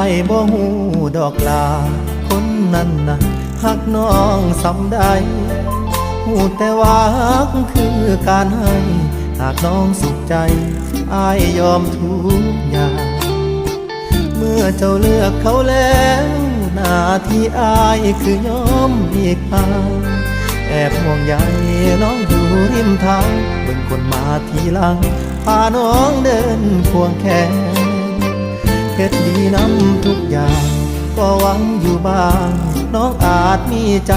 ายบ่หูดอกลาคนนั้นนะหักน้องสำใดหูแต่ว่าหักคือการให้หากน้องสุขใจอายยอมทุกอย่างเมื่อเจ้าเลือกเขาแล้วหน้าที่อายคือยอมอีกทางแอบห่วงใยน้องอยู่ริมทางเบิ่งคนมาทีหลังพาน้องเดินควงแขนเฮ็ดดีน้ำทุกอย่างก็หวังอยู่บ้างน้องอาจมีใจ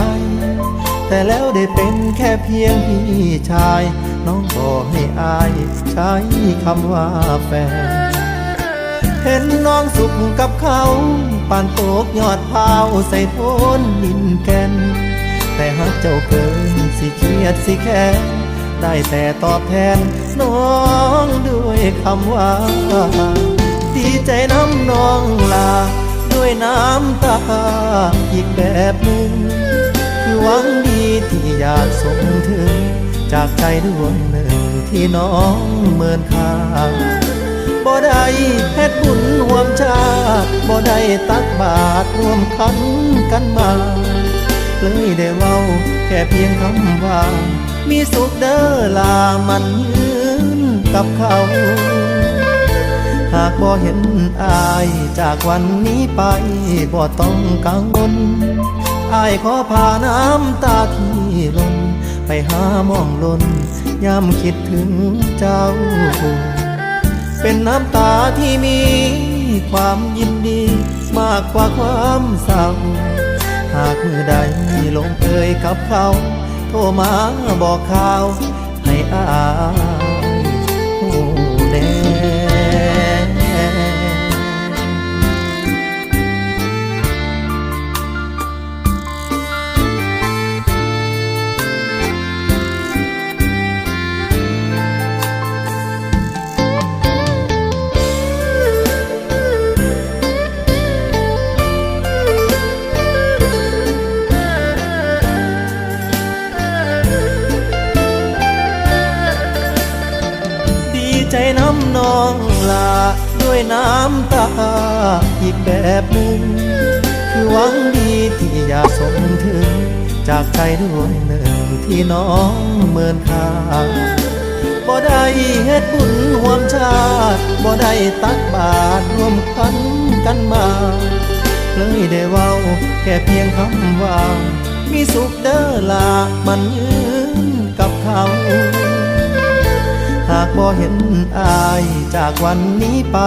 แต่แล้วได้เป็นแค่เพียงพี่ชายน้องบอกให้อายใช้คำว่าแฟนเห็นน้องสุขกับเขาปานตกยอดพาวใส่โทนดินแก่นแต่หากเจ้าเกินสิเครียดสิแค้นได้แต่ตอบแทนน้องด้วยคำว่าดีใจน้ำน้องลาด้วยน้ำตาอีกแบบหนึ่งคือหวังดีที่อยากส่งถึงจากใจดวงหนึ่งที่น้องเหมือนค่าบ่ได้เฮ็ดบุญร่วมชาติบ่ได้ตักบาตรร่วมขันกันมาเลยได้เว้าแค่เพียงคำว่ามีสุขเด้อลามันยืนกับเขาหากบ่เห็นอายจากวันนี้ไปบ่ต้องกังวลอายขอพาน้ำตาที่ล้นไปหามองลนยามคิดถึงเจ้าเป็นน้ำตาที่มีความยินดีมากกว่าความเศร้าหากมือใดลงเอยกับเขาโทรมาบอกข่าวให้อายหูแน่ใจน้ำน้องลาด้วยน้ำตาอีกแบบหนึ่งคือหวังดีที่อยากส่งถึงจากใจดวงหนึ่งที่น้องเหมือนค่าบ่ได้เฮ็ดบุญร่วมชาติบ่ได้ตักบาตรร่วมขันกันมาเลยได้เว้าแค่เพียงคำว่ามีสุขเด้อลามันยืนกับเขาหากบ่เห็นอายจากวันนี้ไป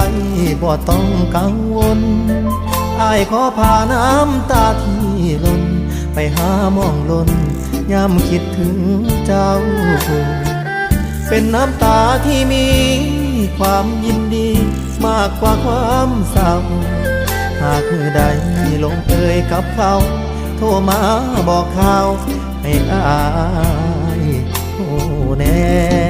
บ่ต้องกังวลอายขอพาน้ำตาที่ล้นไปหามองลนยามคิดถึงเจ้าเป็นน้ำตาที่มีความยินดีมากกว่าความเศร้าหากมือใดลงเอยกับเขาโทรมาบอกข่าวให้อายโอ้แน่